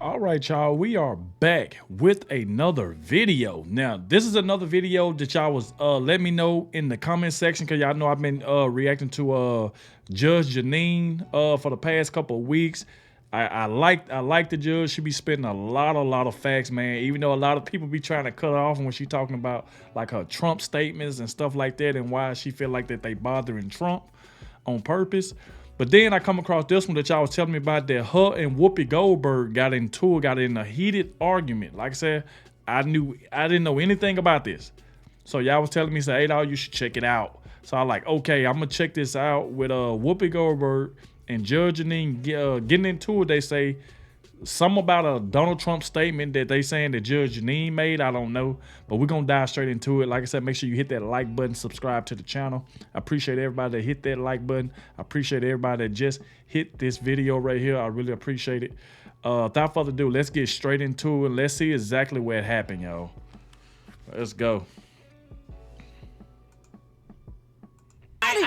All right, y'all, we are back with another video. Now, this is another video that y'all was let me know in the comment section, because y'all know I've been reacting to Judge Jeanine for the past couple of weeks. I like the judge. She be spitting a lot of facts, man. Even though a lot of people be trying to cut her off when she talking about like her Trump statements and stuff like that, and why she feel like that they bothering Trump on purpose. But then I come across this one that y'all was telling me about, that her and WHOOPI Goldberg got in a heated argument. Like I said, I didn't know anything about this. So y'all was telling me, say, hey, dog, you should check it out. So I like, okay, I'm gonna check this out with WHOOPI Goldberg and Judge Jeanine getting into it. They say something about a Donald Trump statement that they saying that Judge Jeanine made. I don't know, but we're gonna dive straight into it. Like I said, make sure you hit that like button, subscribe to the channel. I appreciate everybody that hit that like button. I appreciate everybody that just hit this video right here. I really appreciate it. Without further ado, let's get straight into it. Let's see exactly where it happened, y'all. Let's go.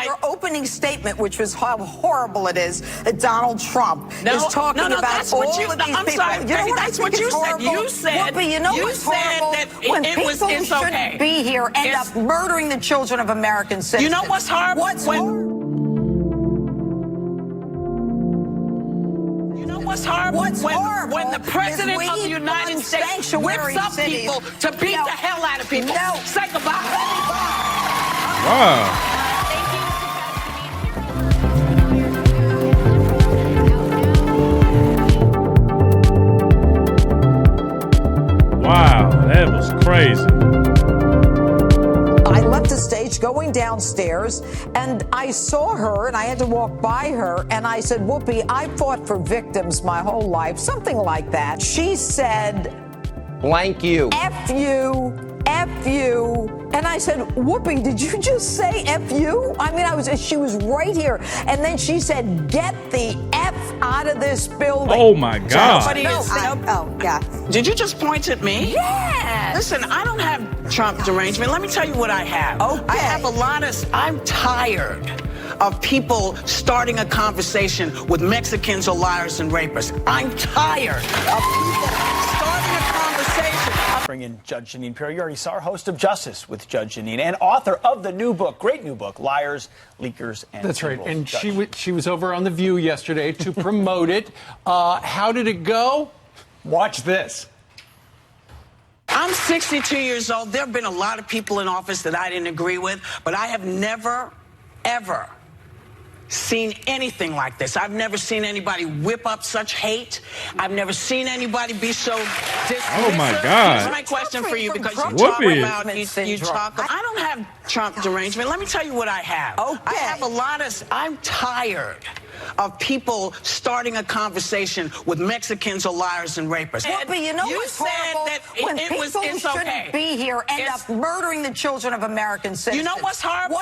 Your opening statement, which was how horrible it is that Donald Trump is talking about all of these people. Sorry, you know what that's what you said. You said, Whoopi, you know what's horrible? that when it people was, who shouldn't be here end up murdering the children of American citizens. You know what's horrible? What's horrible? You know what's horrible? When the president of the United States whips up people to beat the hell out of people. Say goodbye. Wow. Wow, that was crazy. I left the stage going downstairs, and I saw her, and I had to walk by her, and I said, Whoopi, I fought for victims my whole life, something like that. She said, blank you. F you, F you. And I said, Whoopi, did you just say F you? I mean, she was right here. And then she said, get the F out of this building. Oh my God. Yeah. Did you just point at me? Yes. Listen, I don't have Trump derangement. Let me tell you what I have. Okay. I have I'm tired of people starting a conversation with Mexicans or liars and rapists. I'm tired of people starting a conversation. Bring in Judge Jeanine Pirro. You already saw her, host of Justice with Judge Jeanine, and author of the new book, great new book, Liars, Leakers, and That's right. Liberals. And she was over on The View yesterday to promote it. How did it go? Watch this. I'm 62 years old. There have been a lot of people in office that I didn't agree with, but I have never, ever seen anything like this. I've never seen anybody whip up such hate. I've never seen anybody be so dismissive. Oh my God. Here's my question for you, because you talk Whoopi. about I don't have Trump derangement. Let me tell you what I have. Okay. I have I'm tired of people starting a conversation with Mexicans or liars and rapists. Whoopi, you know what's horrible? When people who shouldn't be here end up murdering the children of American citizens. You know what's horrible?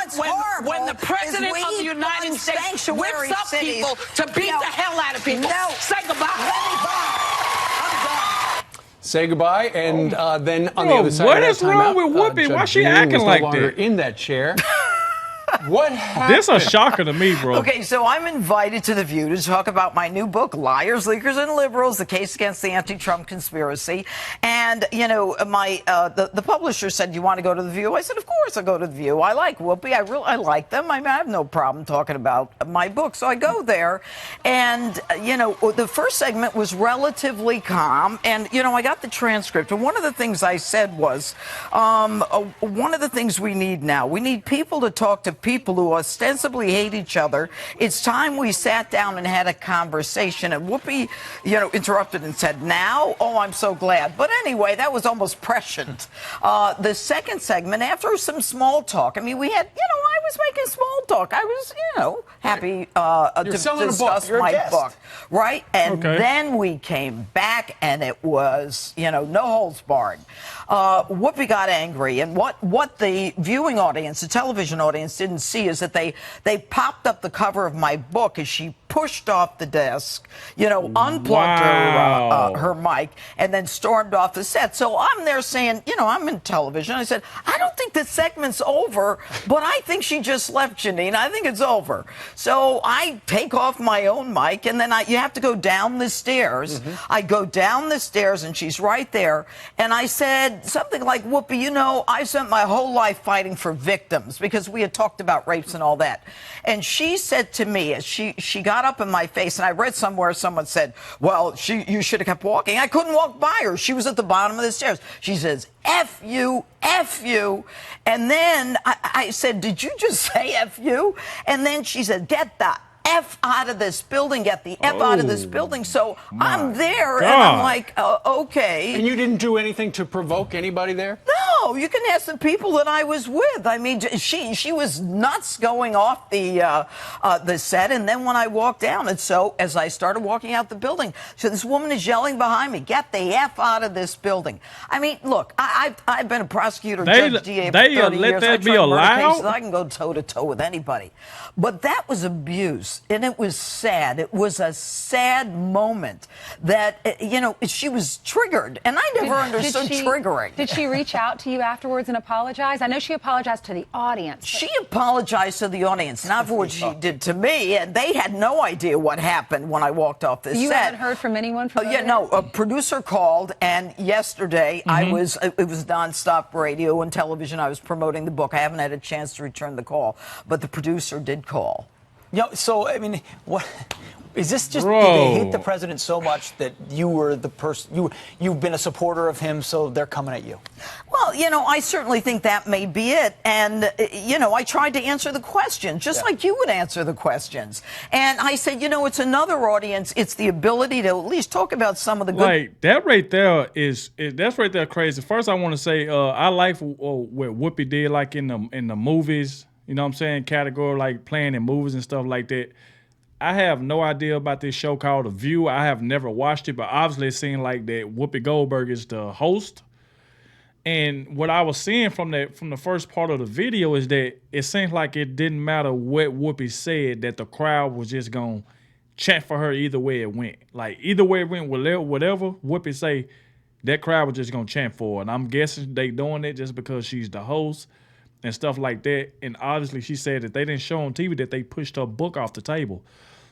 When the president of the United States whips up people to beat the hell out of people. Say goodbye. Say goodbye, and then on the Bro, other side what of that is wrong with Whoopi? Why she acting like that? In that chair. What happened? This a shocker to me, bro. Okay, so I'm invited to The View to talk about my new book, Liars, Leakers, and Liberals, The Case Against the Anti-Trump Conspiracy. And, you know, the publisher said, you want to go to The View? I said, of course I'll go to The View. I like Whoopi. I like them. I mean, I have no problem talking about my book. So I go there. And, you know, the first segment was relatively calm. And, you know, I got the transcript. And one of the things I said was, one of the things we need now, we need people to talk to people who ostensibly hate each other. It's time we sat down and had a conversation. And Whoopi, you know, interrupted and said, now? Oh, I'm so glad. But anyway, that was almost prescient. The second segment, after some small talk, I mean, we had, you know, I was making small talk. I was, you know, happy to discuss my book. Right? And then we came back and it was, you know, no holds barred. Whoopi got angry. And what the viewing audience, the television audience, didn't see is that they popped up the cover of my book as she pushed off the desk, you know, unplugged Wow. her mic, and then stormed off the set. So I'm there saying, you know, I'm in television. I said, I don't think the segment's over, but I think she just left, Jeanine. I think it's over. So I take off my own mic, and then you have to go down the stairs. I go down the stairs, and she's right there. And I said something like, Whoopi, you know, I spent my whole life fighting for victims, because we had talked about rapes and all that. And she said to me, as she got up in my face, and I read somewhere someone said, well, you should have kept walking. I couldn't walk by her. She was at the bottom of the stairs. She says, F you, F you. And then I said, did you just say F you? And then she said, get the F out of this building, get the F out of this building. So I'm there, and I'm like, okay. And you didn't do anything to provoke anybody there? No, you can ask the people that I was with. I mean, she was nuts going off the set, and then when I walked down, and so as I started walking out the building, so this woman is yelling behind me, get the F out of this building. I mean, look, I've been a prosecutor, judge, DA for 30 let years. that be allowed? I can go toe-to-toe with anybody. But that was abuse, and it was sad. It was a sad moment that, you know, she was triggered, and I never understood triggering. Did she reach out to you afterwards and apologize? I know she apologized to the audience. She apologized to the audience, not for what she did to me, and they had no idea what happened when I walked off this set. You haven't heard from anyone from Yeah, no, a producer called, and yesterday it was nonstop radio and television. I was promoting the book. I haven't had a chance to return the call, but the producer did call. You know, so, I mean, what is this just, Bro. do they hate the president so much that you were the person, you've been a supporter of him, so they're coming at you? Well, you know, I certainly think that may be it. And, you know, I tried to answer the questions, just like you would answer the questions. And I said, you know, it's another audience. It's the ability to at least talk about some of the good. Like, that right there that's right there crazy. First, I want to say I like what Whoopi did, like in the movies, you know what I'm saying, category, like playing in movies and stuff like that. I have no idea about this show called The View. I have never watched it, but obviously it seemed like that Whoopi Goldberg is the host. And what I was seeing from the first part of the video is that it seems like it didn't matter what Whoopi said, that the crowd was just going to chant for her either way it went. Like, either way it went, whatever Whoopi say, that crowd was just going to chant for her. And I'm guessing they doing it just because she's the host and stuff like that. And obviously she said that they didn't show on TV that they pushed her book off the table.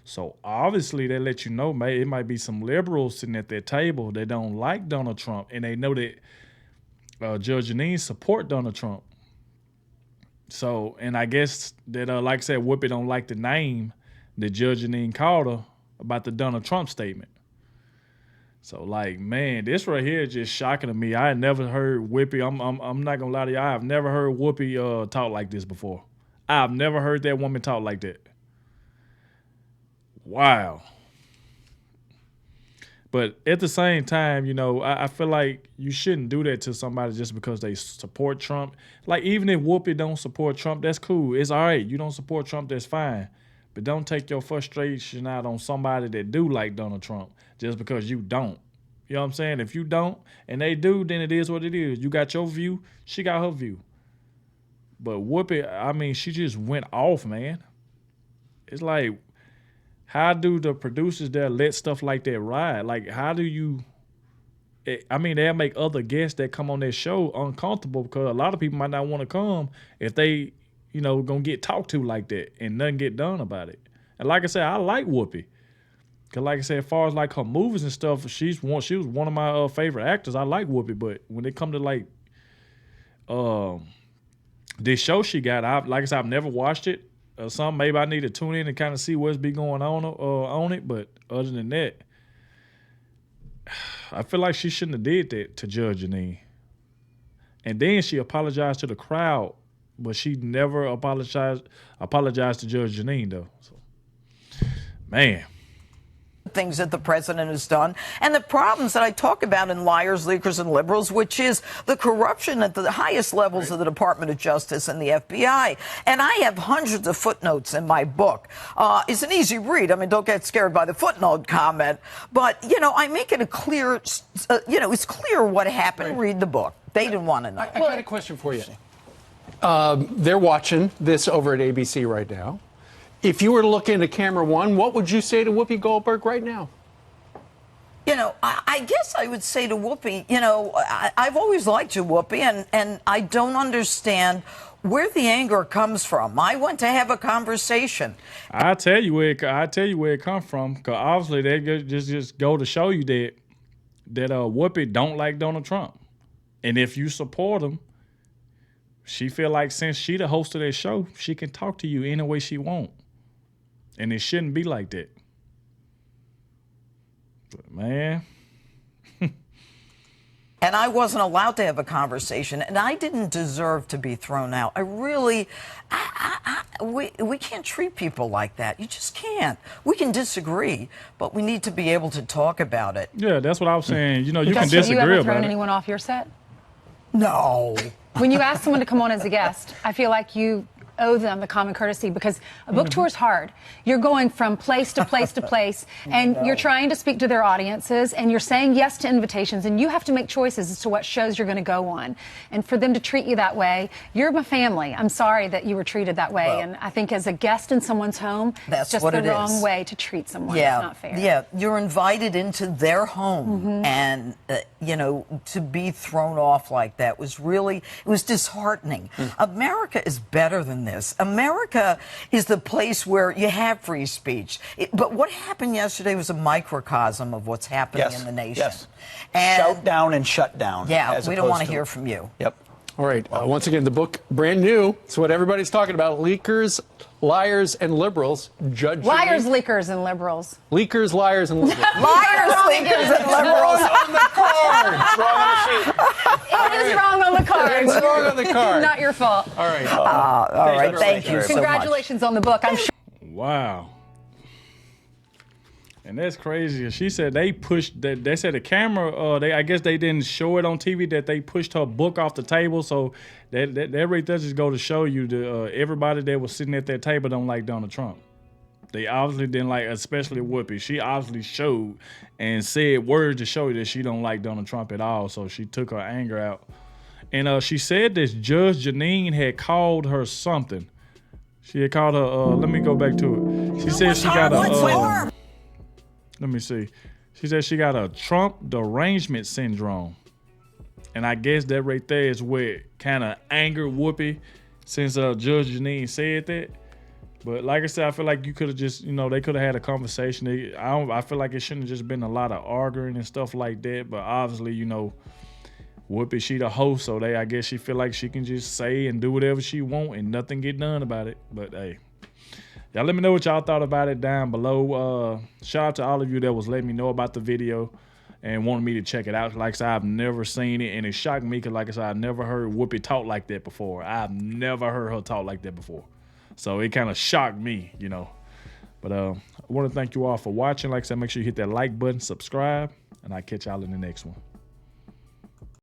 So obviously they let you know, man, it might be some liberals sitting at their table that don't like Donald Trump, and they know that Judge Jeanine support Donald Trump. So, and I guess that, like I said, Whoopi don't like the name that Judge Jeanine called her about the Donald Trump statement. So, like, man, this right here is just shocking to me. I had never heard Whoopi. I'm not gonna lie to you. I have never heard Whoopi talk like this before. I've never heard that woman talk like that. Wow. But at the same time, you know, I feel like you shouldn't do that to somebody just because they support Trump. Like, even if Whoopi don't support Trump, that's cool. It's all right. You don't support Trump, that's fine. But don't take your frustration out on somebody that do like Donald Trump just because you don't. You know what I'm saying? If you don't and they do, then it is what it is. You got your view, she got her view. But Whoopi, I mean, she just went off, man. It's like, how do the producers there let stuff like that ride? Like, how do you... I mean, they'll make other guests that come on their show uncomfortable because a lot of people might not want to come if they, you know, gonna get talked to like that and nothing get done about it. And like I said, I like Whoopi. Because like I said, as far as like her movies and stuff, she was one of my favorite actors. I like Whoopi, but when it come to like this show she got, like I said, I've never watched it. Some maybe I need to tune in and kind of see what's be going on it. But other than that, I feel like she shouldn't have did that to Judge Jeanine. And then she apologized to the crowd, but she never apologized to Judge Jeanine though. So, man. Things that the president has done and the problems that I talk about in Liars, Leakers, and Liberals, which is the corruption at the highest levels of the Department of Justice and the FBI. And I have hundreds of footnotes in my book. It's an easy read. I mean, don't get scared by the footnote comment. But, you know, I make it a clear, you know, it's clear what happened. Read the book. They didn't want to know. I got a question for you. They're watching this over at ABC right now. If you were to look into camera one, what would you say to Whoopi Goldberg right now? You know, I guess I would say to Whoopi, you know, I've always liked you, Whoopi, and I don't understand where the anger comes from. I want to have a conversation. I tell you where it comes from, because obviously they just go to show you that Whoopi don't like Donald Trump, and if you support him, she feel like since she the host of that show, she can talk to you any way she want, and it shouldn't be like that. But man. And I wasn't allowed to have a conversation, and I didn't deserve to be thrown out. I really, we can't treat people like that. You just can't. We can disagree, but we need to be able to talk about it. Yeah, that's what I was saying. You know, you can Have you disagree ever about thrown it. anyone off your set? No. When you ask someone to come on as a guest, I feel like you owe them the common courtesy, because a book tour is hard. You're going from place to place to place, and you're trying to speak to their audiences, and you're saying yes to invitations, and you have to make choices as to what shows you're going to go on. And for them to treat you that way, you're my family. I'm sorry that you were treated that way, Well, and I think as a guest in someone's home, that's it's just what the it wrong is. way to treat someone. Yeah, It's not fair. yeah. You're invited into their home, and you know, to be thrown off like that was really, it was disheartening. America is better than this. America is the place where you have free speech. But what happened yesterday was a microcosm of what's happening in the nation. Yes. And Shout down and shut down. yeah, as we don't opposed want to hear from you. Yep. All right. Once again, the book, brand new. It's what everybody's talking about. Leakers, liars, and liberals. Judge Liars, Jeanine. leakers, and liberals. Leakers, liars, and liberals. Liars, leakers, and liberals. on the card. It's wrong on the sheet. It is wrong on the card. It's wrong on the card. Not your fault. All right. All right, thank you so much. Congratulations on the book. I'm sure. Wow. And that's crazy. She said they pushed that. They said the camera. I guess they didn't show it on TV that they pushed her book off the table. So that right there just go to show you that everybody that was sitting at that table don't like Donald Trump. They obviously didn't like, especially Whoopi. She obviously showed and said words to show you that she don't like Donald Trump at all. So she took her anger out. And she said this Judge Jeanine had called her something. She had called her. Let me go back to it. She said she got a. Let me see. She said she got a Trump derangement syndrome. And I guess that right there is where kind of angered Whoopi, since Judge Jeanine said that. But like I said, I feel like you could have just, you know, they could have had a conversation. I feel like it shouldn't have just been a lot of arguing and stuff like that. But obviously, you know, Whoopi, she the host, so I guess she feel like she can just say and do whatever she want and nothing get done about it. But hey, y'all let me know what y'all thought about it down below. Shout out to all of you that was letting me know about the video and wanted me to check it out. Like I said, I've never seen it, and it shocked me because, like I said, I never heard Whoopi talk like that before. I've never heard her talk like that before. So it kind of shocked me, you know. But I want to thank you all for watching. Like I said, make sure you hit that like button, subscribe, and I'll catch y'all in the next one.